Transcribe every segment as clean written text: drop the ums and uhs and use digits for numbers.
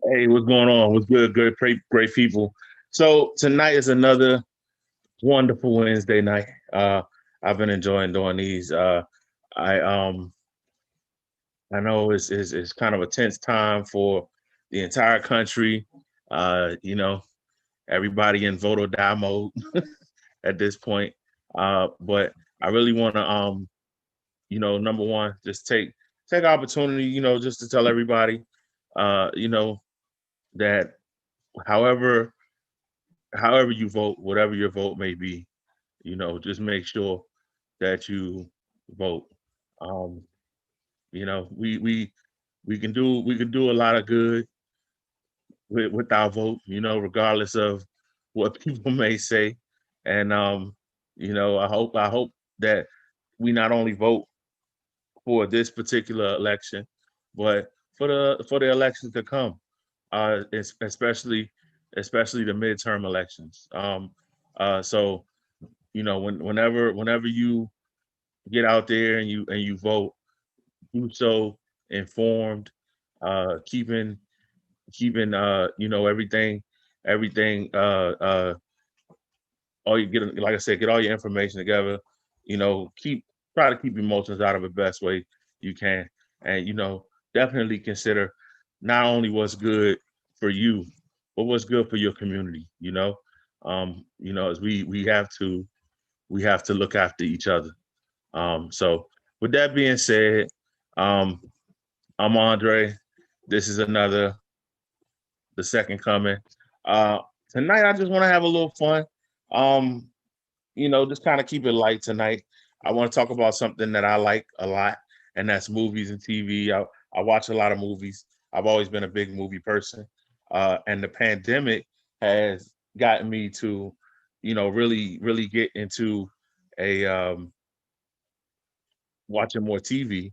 Hey, what's going on? What's good? Good, great people. So tonight is another wonderful Wednesday night. I've been enjoying doing these. I I know it's kind of a tense time for the entire country. You know, everybody in vote or die mode at this point. But I really want to number one, just take opportunity, just to tell everybody, you know, that however however you vote, whatever your vote may be, just make sure that you vote. Um, we can do a lot of good with our vote, regardless of what people may say. And I hope that we not only vote for this particular election, but for the elections to come, especially the midterm elections. So whenever you get out there and you vote, do so informed, keeping everything all you get, like I said, get all your information together. Keep try to keep emotions out of the best way you can, and definitely consider not only what's good for you, but what's good for your community. As we have to look after each other. So with that being said, um, I'm Andre. This is another the second coming. Uh, Tonight I just want to have a little fun. Um, just kind of keep it light tonight. I want to talk about something that I like a lot, and that's movies and TV. I watch a lot of movies. I've always been a big movie person, and the pandemic has gotten me to, really, really get into a watching more TV.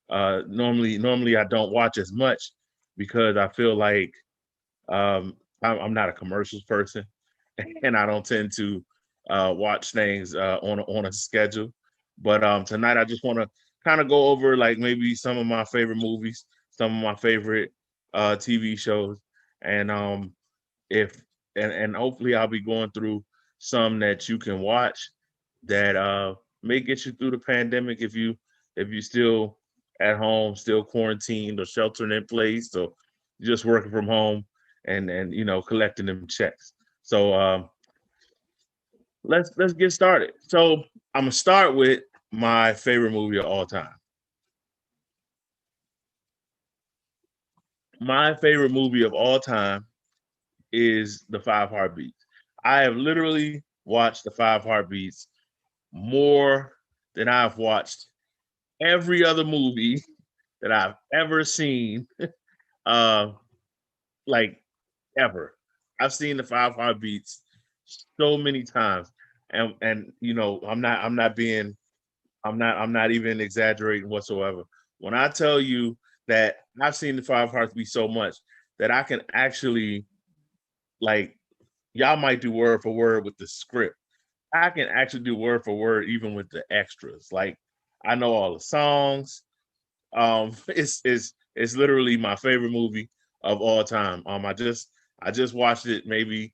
Normally I don't watch as much because I feel like I'm not a commercials person, and I don't tend to watch things on a schedule. But tonight I just want to kind of go over like maybe some of my favorite movies, some of my favorite TV shows, and if and hopefully I'll be going through some that you can watch that may get you through the pandemic if you still at home, still quarantined or sheltering in place, or just working from home and collecting them checks. So let's get started. So I'm gonna start with my favorite movie of all time. My favorite movie of all time is The Five Heartbeats. I have literally watched The Five Heartbeats more than I've watched every other movie that I've ever seen, uh, like ever. I've seen The Five Heartbeats so many times, and I'm not even exaggerating whatsoever when I tell you that I've seen The Five Heartbeats so much that I can actually, like, y'all might do word for word with the script. I can actually do word for word even with the extras. Like, I know all the songs. It's literally my favorite movie of all time. I just watched it maybe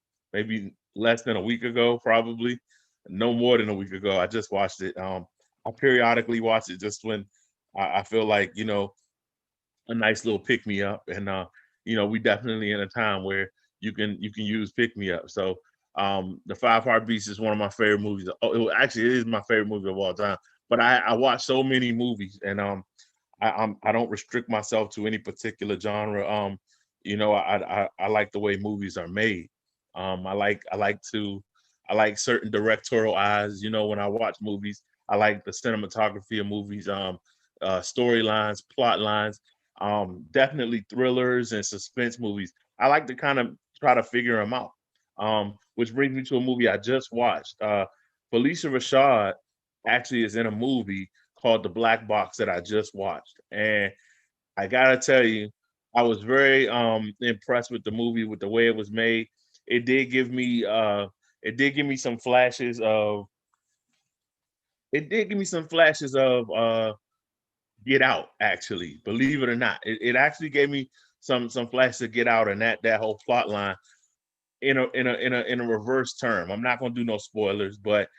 less than a week ago, probably no more than a week ago. I just watched it. I periodically watch it just when I feel like a nice little pick me up, and we definitely in a time where you can use pick me up. So the Five Heartbeats is one of my favorite movies. Oh, actually, it is my favorite movie of all time. But I watch so many movies, and I don't restrict myself to any particular genre. I like the way movies are made. I like certain directorial eyes. When I watch movies, I like the cinematography of movies, storylines, plot lines, definitely thrillers and suspense movies. I like to kind of try to figure them out. Which brings me to a movie I just watched. Felicia Rashad actually is in a movie called The Black Box that I just watched. And I gotta tell you, I was very impressed with the movie, with the way it was made. It did give me uh it did give me some flashes of it did give me some flashes of Get Out, actually. Believe it or not. It actually gave me some flash to Get Out and that whole plot line in a reverse term. I'm not gonna do no spoilers, but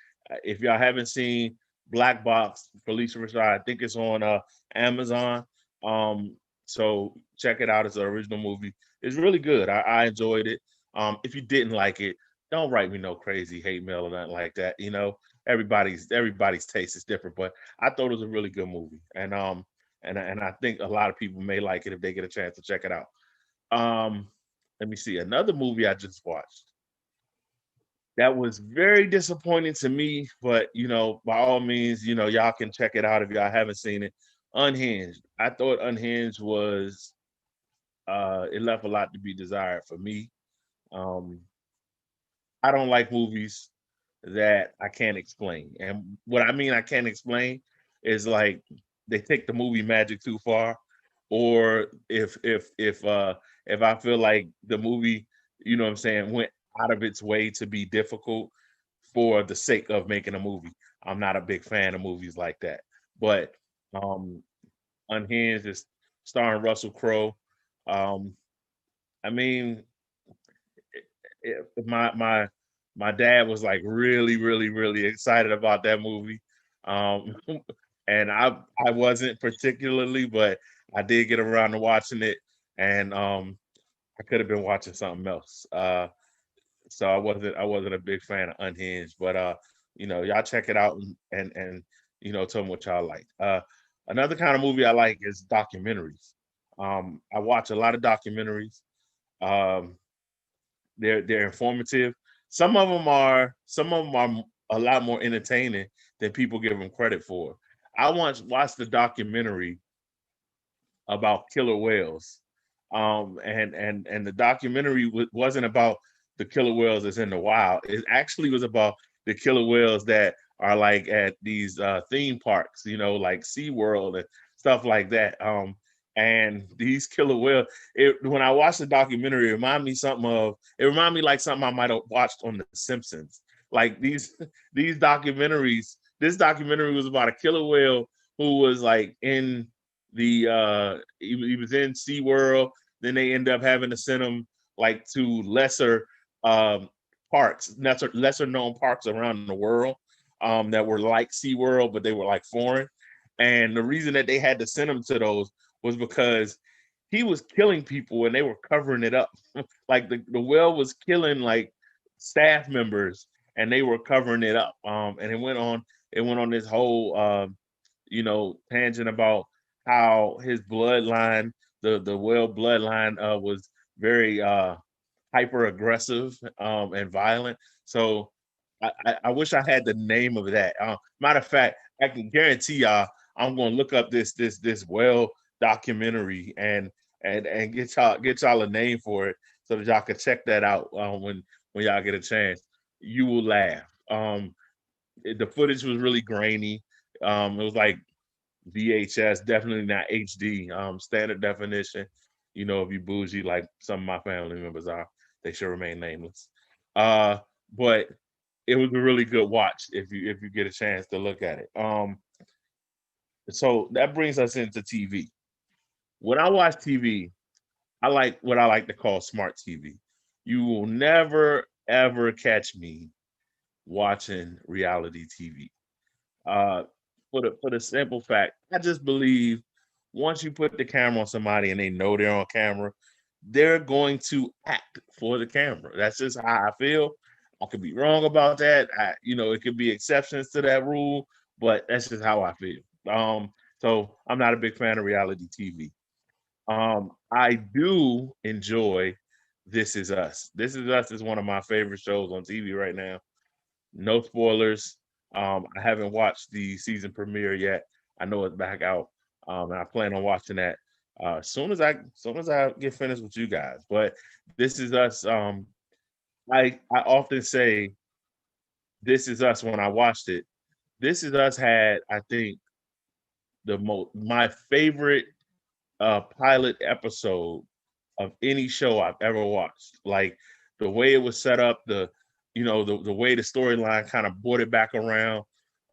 if y'all haven't seen Black Box, Felicia Rashad, I think it's on Amazon. Um, so check it out. It's an original movie. It's really good. I enjoyed it. If you didn't like it, don't write me no crazy hate mail or nothing like that. Everybody's taste is different, but I thought it was a really good movie, and I think a lot of people may like it if they get a chance to check it out. Um, Let me see another movie I just watched that was very disappointing to me, but by all means, y'all can check it out if y'all haven't seen it. Unhinged. I thought Unhinged was it left a lot to be desired for me. Um, I don't like movies that I can't explain. And what I mean I can't explain is like they take the movie magic too far, or if I feel like the movie, what I'm saying, went out of its way to be difficult for the sake of making a movie. I'm not a big fan of movies like that. But um Unhinged is starring Russell Crowe. Um I mean, my dad was like really, really, really excited about that movie. Um, and I wasn't particularly, but I did get around to watching it, and I could have been watching something else. So I wasn't a big fan of Unhinged, but y'all check it out and tell me what y'all like. Another kind of movie I like is documentaries. I watch a lot of documentaries. Um, they're informative. Some of them are a lot more entertaining than people give them credit for. I once watched the documentary about killer whales, and the documentary wasn't about the killer whales that's in the wild. It actually was about the killer whales that are like at these theme parks, like SeaWorld and stuff like that. And these killer whales, when I watched the documentary, it reminded me like something I might have watched on The Simpsons. Like these documentaries, this documentary was about a killer whale who was like in he was in SeaWorld. Then they end up having to send him like to um lesser known parks around the world that were like SeaWorld, but they were like foreign. And the reason that they had to send him to those was because he was killing people and they were covering it up. Like the whale was killing like staff members and they were covering it up. And it went on this whole tangent about how his bloodline, the whale bloodline, was very hyper aggressive and violent. So I wish I had the name of that. Matter of fact, I can guarantee y'all I'm gonna look up this whale documentary and get y'all a name for it so that y'all can check that out when y'all get a chance. You will laugh. The footage was really grainy. It was like VHS, definitely not HD. Standard definition. If you bougie like some of my family members are, they should remain nameless. Uh, but it was a really good watch if you get a chance to look at it. So that brings us into TV. When I watch TV, I like what I like to call smart TV. You will never ever catch me watching reality TV. Uh, for the simple fact, I just believe once you put the camera on somebody and they know they're on camera, they're going to act for the camera. That's just how I feel. I could be wrong about that. It could be exceptions to that rule, but that's just how I feel. So I'm not a big fan of reality TV. I do enjoy This Is Us. This Is Us is one of my favorite shows on TV right now. No spoilers. I haven't watched the season premiere yet. I know it's back out, and I plan on watching that as soon as I get finished with you guys. But This Is Us. I often say This Is Us when I watched it. This Is Us had, I think, my favorite pilot episode of any show I've ever watched. Like the way it was set up, the way the storyline kind of brought it back around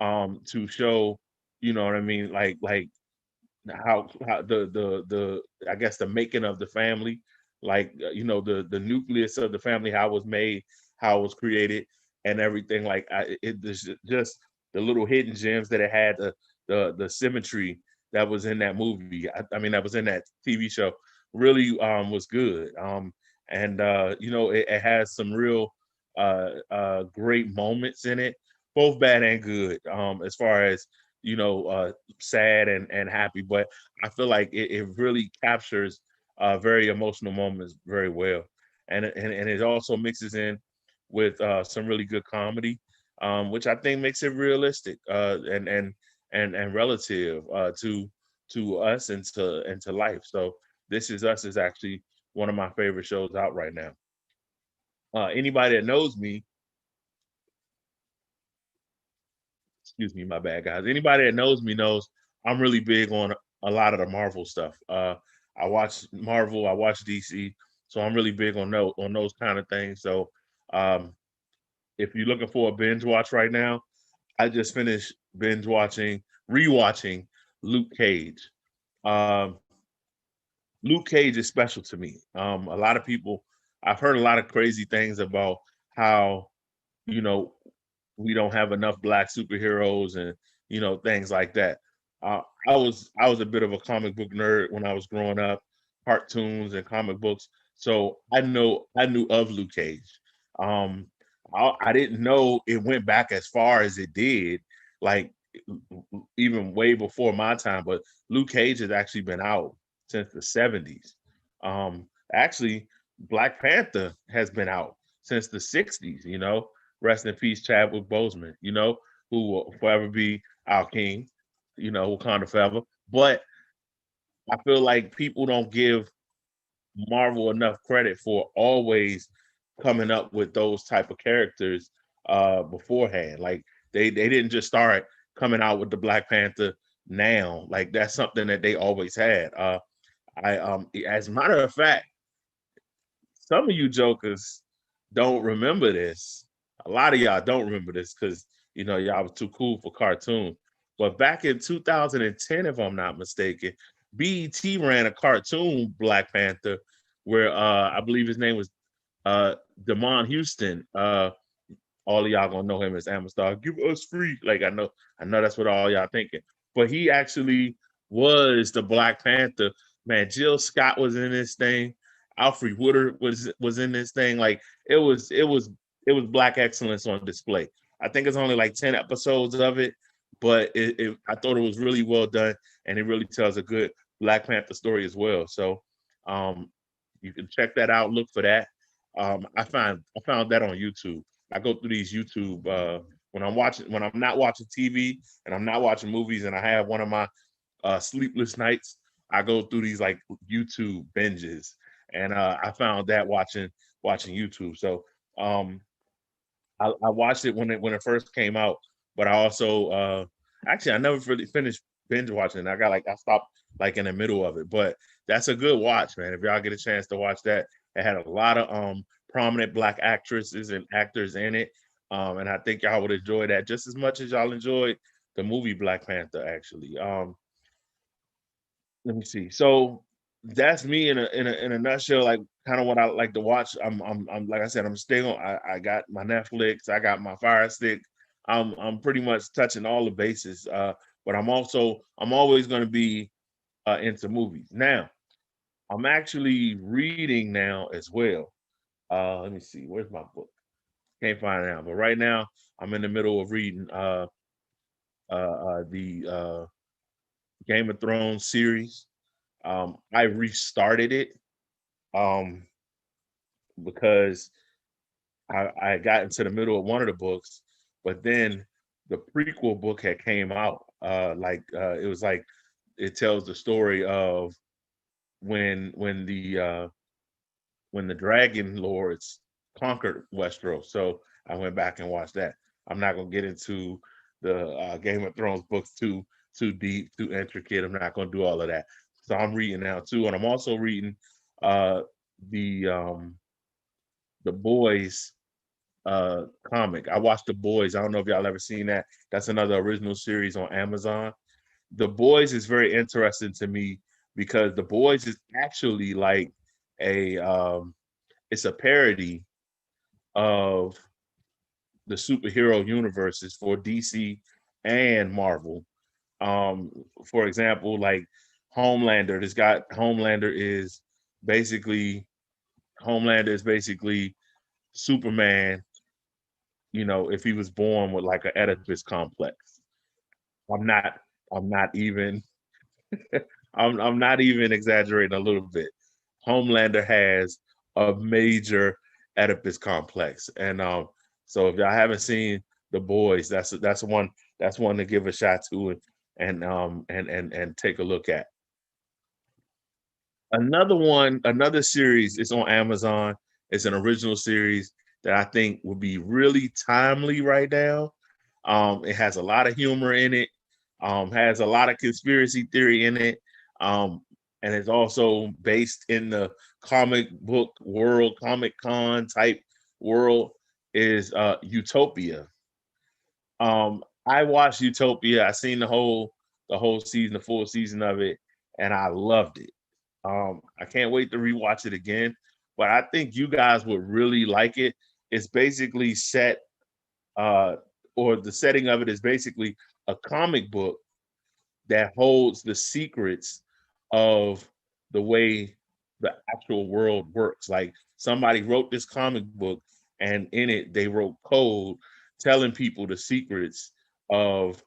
to show, you know what I mean, like how the I guess the making of the family, like the nucleus of the family, how it was made, how it was created, and everything. Like there's just the little hidden gems that it had, the symmetry that was in that movie. I mean, that was in that TV show. Really was good. And it has some real great moments in it, both bad and good. As far as sad and happy, but I feel like it really captures very emotional moments very well, and it also mixes in with some really good comedy, which I think makes it realistic and relative to us and to life. So This Is Us is actually one of my favorite shows out right now. Anybody that knows me, excuse me, my bad guys. Anybody that knows me knows I'm really big on a lot of the Marvel stuff. I watch Marvel, I watch DC, so I'm really big on those kind of things. So um, if you're looking for a binge watch right now, I just finished rewatching Luke Cage. Um, Luke Cage is special to me. A lot of people, I've heard a lot of crazy things about how you know we don't have enough black superheroes and things like that. I was a bit of a comic book nerd when I was growing up, cartoons and comic books. So I knew of Luke Cage. Um, I didn't know it went back as far as it did, like even way before my time. But Luke Cage has actually been out since the '70s. Actually, Black Panther has been out since the '60s. Rest in peace, Chadwick Boseman, who will forever be our king, Wakanda forever. But I feel like people don't give Marvel enough credit for always coming up with those type of characters beforehand. Like they didn't just start coming out with the Black Panther now. Like that's something that they always had. As a matter of fact, some of you jokers don't remember this. A lot of y'all don't remember this because y'all was too cool for cartoons. But back in 2010, if I'm not mistaken, BET ran a cartoon Black Panther where I believe his name was Damon Houston. All of y'all gonna know him as Amistar. Give us free. Like I know that's what all y'all thinking. But he actually was the Black Panther. Man, Jill Scott was in this thing. Alfred Woodard was in this thing. Like it was black excellence on display. I think it's only like 10 episodes of it, but I thought it was really well done, and it really tells a good Black Panther story as well. So um, you can check that out. Look for that. I found that on YouTube. I go through these YouTube when I'm not watching TV and I'm not watching movies and I have one of my sleepless nights. I go through these like YouTube binges, and I found that watching YouTube. So um, I watched it when it first came out, but I also actually I never really finished binge watching it. I stopped like in the middle of it, but that's a good watch, man. If y'all get a chance to watch that, it had a lot of prominent black actresses and actors in it, and I think y'all would enjoy that just as much as y'all enjoyed the movie Black Panther. Actually, let me see. So that's me in a nutshell. Like kind of what I like to watch. I'm like I said, I'm still. I got my Netflix. I got my Fire Stick. I'm pretty much touching all the bases. But I'm always going to be into movies. Now I'm actually reading now as well. Let me see. Where's my book? Can't find it now. But right now I'm in the middle of reading the Game of Thrones series. I restarted it um, because I got into the middle of one of the books, but then the prequel book had came out. It was like it tells the story of when when the uh, when the Dragon Lords conquered Westeros. So I went back and watched that. I'm not gonna get into the Game of Thrones books too deep, too intricate. I'm not gonna do all of that. So I'm reading now too, and I'm also reading uh, the Boys comic. I watched The Boys. I don't know if y'all ever seen that. That's another original series on Amazon. The Boys is very interesting to me because The Boys is actually like a it's a parody of the superhero universes for DC and Marvel. Um, for example, like Homelander, this guy basically Homelander is basically Superman, you know, if he was born with like an Oedipus complex. I'm not I'm not even I'm not even exaggerating a little bit. Homelander has a major Oedipus complex. And so if y'all haven't seen The Boys, that's one to give a shot to and take a look at. Another series is on Amazon. It's an original series that I think would be really timely right now. It has a lot of humor in it, has a lot of conspiracy theory in it, um, and it's also based in the comic book world, Comic Con type world. Is Utopia. I watched Utopia. I seen the whole season, the full season of it, and I loved it. I can't wait to rewatch it again. But I think you guys would really like it. It's basically set, uh, or the setting of it is basically a comic book that holds the secrets of the way the actual world works. Like somebody wrote this comic book, and in it they wrote code telling people the secrets of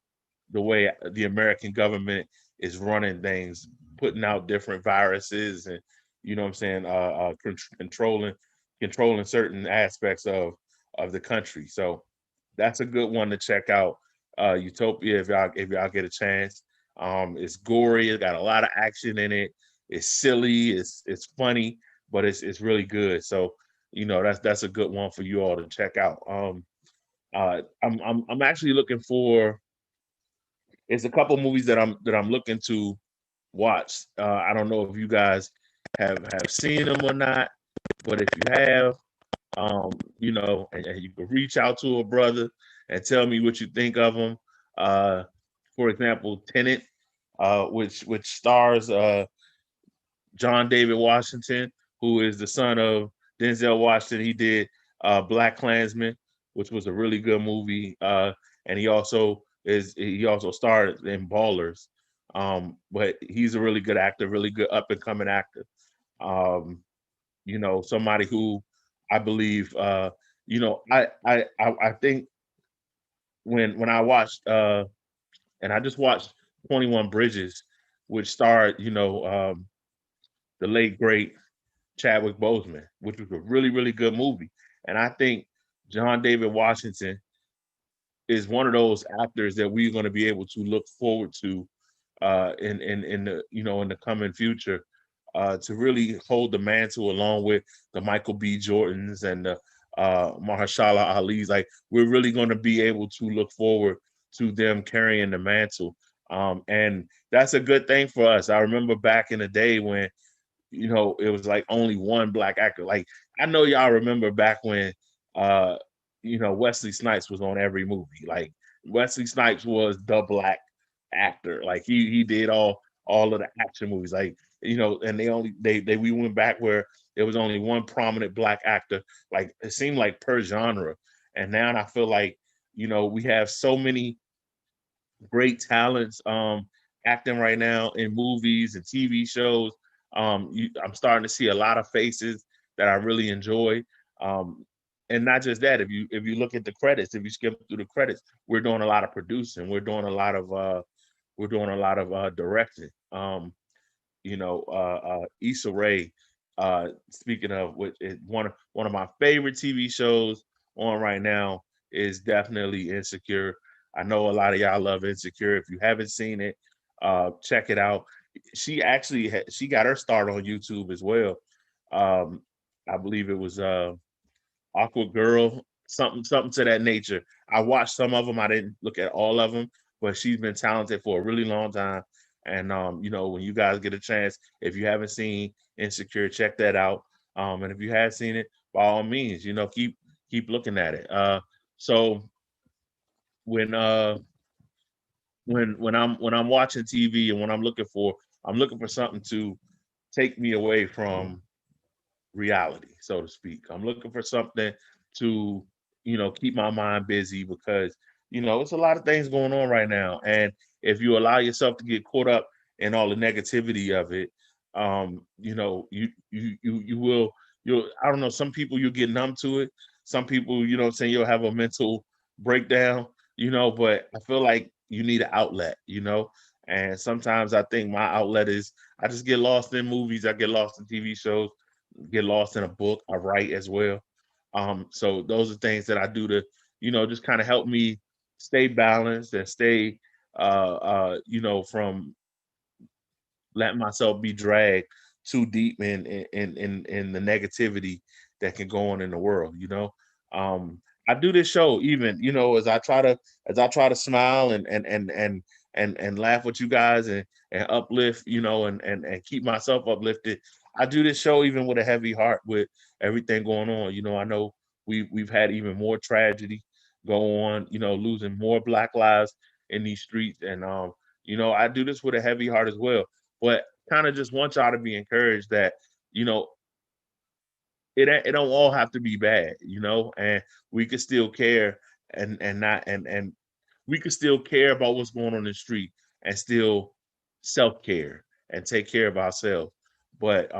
the way the American government is running things, putting out different viruses, and you know what I'm saying, controlling certain aspects of the country. So that's a good one to check out. Utopia, if y'all get a chance. It's gory. It's got a lot of action in it. It's silly. It's funny, but it's really good. So you know that's a good one for you all to check out. I'm actually looking for. It's a couple movies that I'm looking to watch. I don't know if you guys have seen them or not, but if you have, you know, and you can reach out to a brother and tell me what you think of them. Uh, for example, Tenet, which stars John David Washington, who is the son of Denzel Washington. He did Black Klansman, which was a really good movie, and he also starred in Ballers. But he's a really good actor, really good up and coming actor. Um, you know, somebody who I believe, you know, I think when I watched and I just watched 21 Bridges, which starred, you know, the late great Chadwick Boseman, which was a really, really good movie. And I think John David Washington is one of those actors that we're going to be able to look forward to in the you know in the coming future to really hold the mantle along with the Michael B. Jordans and the Mahershala Ali's. Like we're really going to be able to look forward to them carrying the mantle, and that's a good thing for us. I remember back in the day when you know, it was like only one black actor. Like I know y'all remember back when uh, you know, Wesley Snipes was on every movie. Like Wesley Snipes was the black actor. Like he did all of the action movies. Like, you know, and they we went back where there was only one prominent black actor, like it seemed like per genre. And now I feel like, you know, we have so many great talents acting right now in movies and TV shows. I'm starting to see a lot of faces that I really enjoy. Um, and not just that, if you look at the credits, if you skip through the credits, we're doing a lot of producing. We're doing a lot of directing. You know, Issa Rae. Speaking of which, one of my favorite TV shows on right now is definitely Insecure. I know a lot of y'all love Insecure. If you haven't seen it, check it out. She got her start on YouTube as well. Um, I believe it was Awkward Girl, something to that nature. I watched some of them. I didn't look at all of them, but she's been talented for a really long time. And you know, when you guys get a chance, if you haven't seen Insecure, check that out. And if you have seen it, by all means, you know, keep looking at it. So when when I'm watching TV and when I'm looking for something to take me away from reality, so to speak. I'm looking for something to, keep my mind busy because, it's a lot of things going on right now. And if you allow yourself to get caught up in all the negativity of it, you will, I don't know, some people you'll get numb to it. Some people, what I'm saying, you'll have a mental breakdown, but I feel like you need an outlet, and sometimes I think my outlet is I just get lost in movies, I get lost in TV shows, get lost in a book. I write as well. So those are things that I do to, just kind of help me stay balanced and stay, from letting myself be dragged too deep in the negativity that can go on in the world. I do this show even, as I try to smile and laugh with you guys and uplift, and keep myself uplifted. I do this show even with a heavy heart with everything going on. I know we've had even more tragedy go on, losing more black lives in these streets. And I do this with a heavy heart as well. But kind of just want y'all to be encouraged that, you know, it don't all have to be bad, and we could still care and not and we could still care about what's going on in the street and still self-care and take care of ourselves. But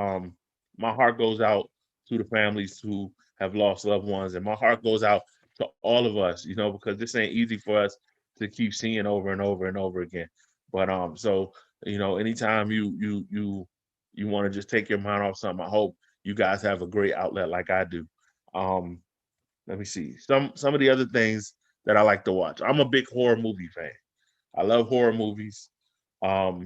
my heart goes out to the families who have lost loved ones, and my heart goes out to all of us, because this ain't easy for us to keep seeing over and over and over again. But so anytime you want to just take your mind off something, I hope you guys have a great outlet like I do. Um, Let me see some of the other things that I like to watch. I'm a big horror movie fan. I love horror movies. I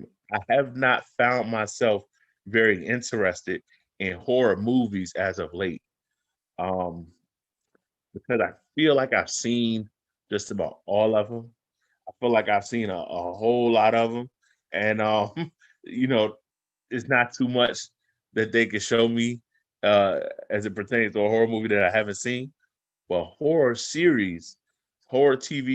have not found myself very interested in horror movies as of late, um, because I feel like I've seen just about all of them. I feel like I've seen a whole lot of them, and you know, it's not too much that they can show me uh, as it pertains to a horror movie that I haven't seen. But horror TV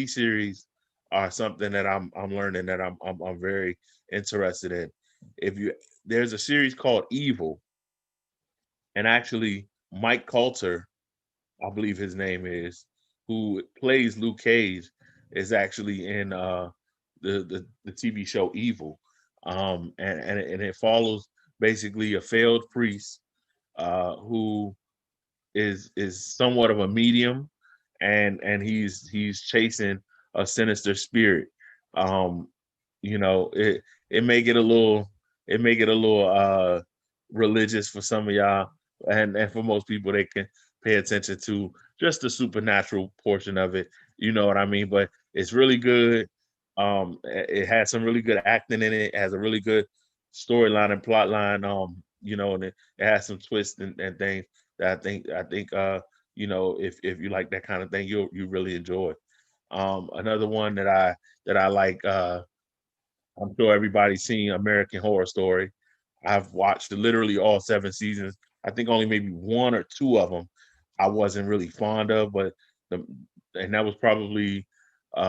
series are something that I'm learning that I'm very interested in. If you There's a series called Evil, and actually Mike Coulter, I believe his name is, who plays Luke Cage, is actually in the TV show Evil, and it follows basically a failed priest who is somewhat of a medium, and he's chasing a sinister spirit. Um, it may get a little religious for some of y'all, and for most people they can pay attention to just the supernatural portion of it. You know what I mean? But it's really good. It has some really good acting in it. It has a really good storyline and plot line. And it has some twists and things that I think if you like that kind of thing, you really enjoy. Another one that I like, I'm sure everybody's seen American Horror Story. I've watched literally all 7 seasons. I think only maybe one or two of them I wasn't really fond of, but the and that was probably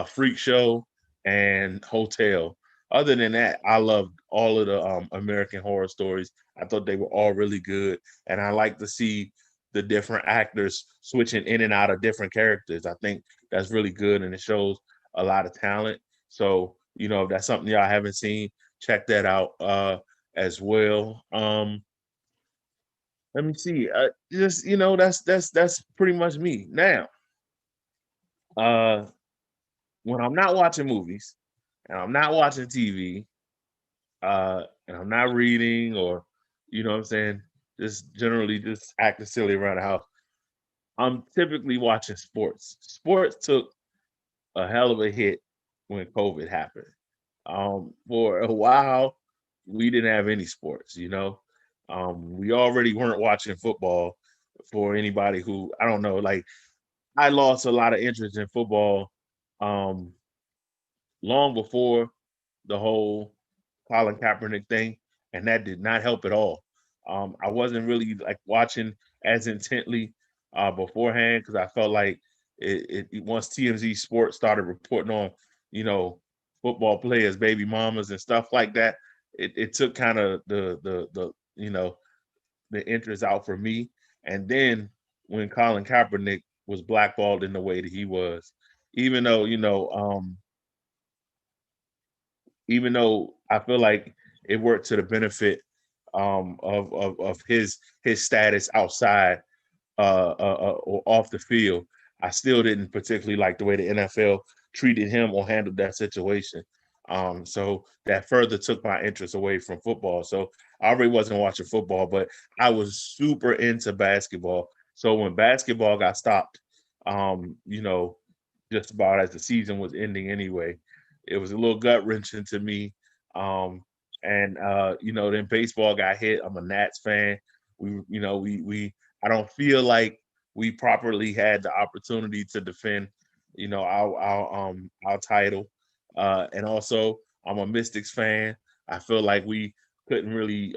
Freak Show and Hotel. Other than that, I loved all of the American Horror Stories. I thought they were all really good, and I like to see the different actors switching in and out of different characters. I think that's really good, and it shows a lot of talent. So, if that's something y'all haven't seen, check that out as well. Let me see. Just that's pretty much me. Now, uh, when I'm not watching movies and I'm not watching TV, and I'm not reading or what I'm saying, just generally just acting silly around the house, I'm typically watching sports. Sports took a hell of a hit when COVID happened. For a while, we didn't have any sports. We already weren't watching football. For anybody who I don't know, like I lost a lot of interest in football um, long before the whole Colin Kaepernick thing, and that did not help at all. I wasn't really like watching as intently beforehand because I felt like once TMZ Sports started reporting on, you know, football players, baby mamas, and stuff like that. It took kind of the the interest out for me. And then when Colin Kaepernick was blackballed in the way that he was, even though even though I feel like it worked to the benefit of his status outside or off the field, I still didn't particularly like the way the NFL treated him or handled that situation. So that further took my interest away from football. So I already wasn't watching football, but I was super into basketball. So when basketball got stopped, you know, just about as the season was ending anyway, it was a little gut wrenching to me. Um, and then baseball got hit. I'm a Nats fan. We I don't feel like we properly had the opportunity to defend, our title. And also, I'm a Mystics fan. I feel like we couldn't really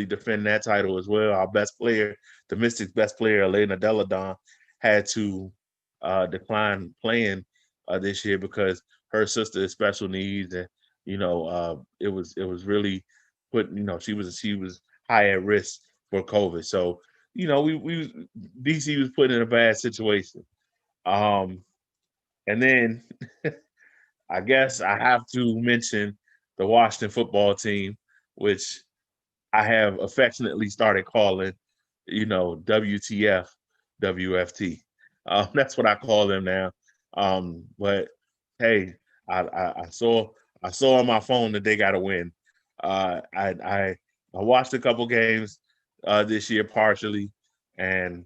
defend that title as well. Our best player, the Mystics' best player, Elena Deladon, had to decline playing this year because her sister is special needs, and it was really she was high at risk for COVID. So we DC was put in a bad situation. Um, and then I guess I have to mention the Washington football team, which I have affectionately started calling, WTF, WFT. That's what I call them now. But hey, I saw on my phone that they got to win. I watched a couple games this year partially, and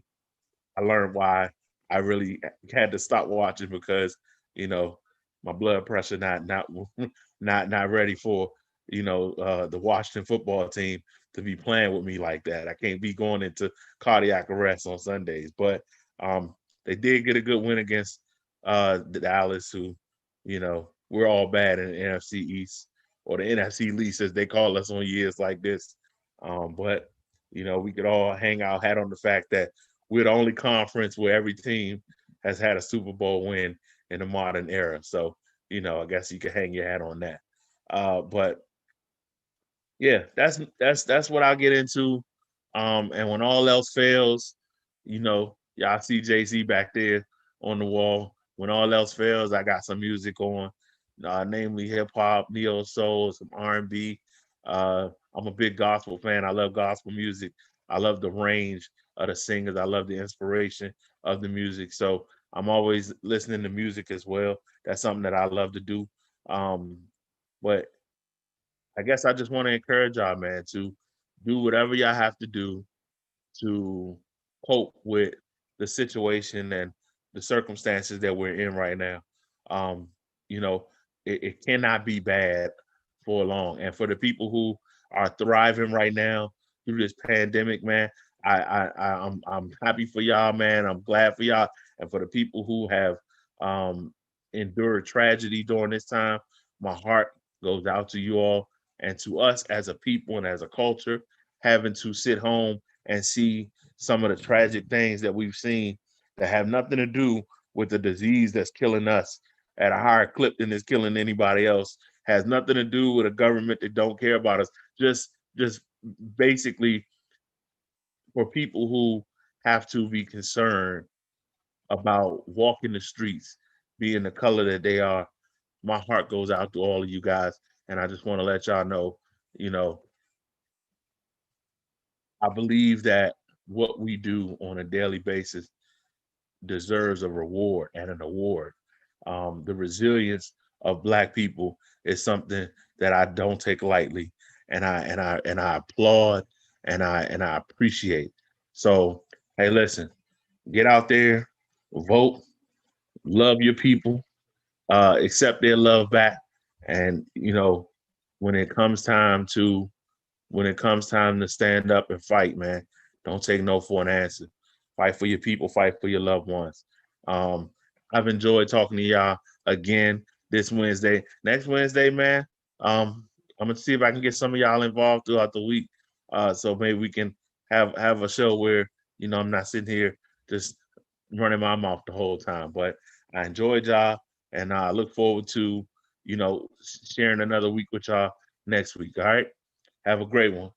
I learned why I really had to stop watching because you know my blood pressure not not ready for the Washington football team to be playing with me like that. I can't be going into cardiac arrest on Sundays. But um, they did get a good win against the Dallas, who we're all bad in the NFC East or the NFC least as they call us on years like this. But we could all hang our hat on the fact that we're the only conference where every team has had a Super Bowl win in the modern era. So, I guess you could hang your hat on that. But yeah, that's what I'll get into. And when all else fails, y'all see Jay-Z back there on the wall. When all else fails, I got some music on, namely hip hop, neo soul, some R&B. I'm a big gospel fan. I love gospel music. I love the range of the singers. I love the inspiration of the music. So I'm always listening to music as well. That's something that I love to do. Um, but I guess I just want to encourage y'all, man, to do whatever y'all have to do to cope with the situation and the circumstances that we're in right now. Um, you know, it cannot be bad for long. And for the people who are thriving right now through this pandemic, man, I'm happy for y'all, man. I'm glad for y'all. And for the people who have um endured tragedy during this time, my heart goes out to you all and to us as a people and as a culture, having to sit home and see some of the tragic things that we've seen that have nothing to do with the disease that's killing us at a higher clip than it's killing anybody else, has nothing to do with a government that don't care about us. Just basically for people who have to be concerned about walking the streets being the color that they are, my heart goes out to all of you guys. And I just want to let y'all know, you know, I believe that what we do on a daily basis deserves a reward and an award. The resilience of Black people is something that I don't take lightly, and I applaud and I appreciate. So, hey, listen, get out there, vote, love your people, accept their love back, and when it comes time to stand up and fight, man, don't take no for an answer. Fight for your people, fight for your loved ones. Um, I've enjoyed talking to y'all again this Wednesday. Next Wednesday, man, I'm gonna see if I can get some of y'all involved throughout the week. So maybe we can have a show where I'm not sitting here just running my mouth the whole time. But I enjoyed y'all, and I look forward to sharing another week with y'all next week. All right. Have a great one.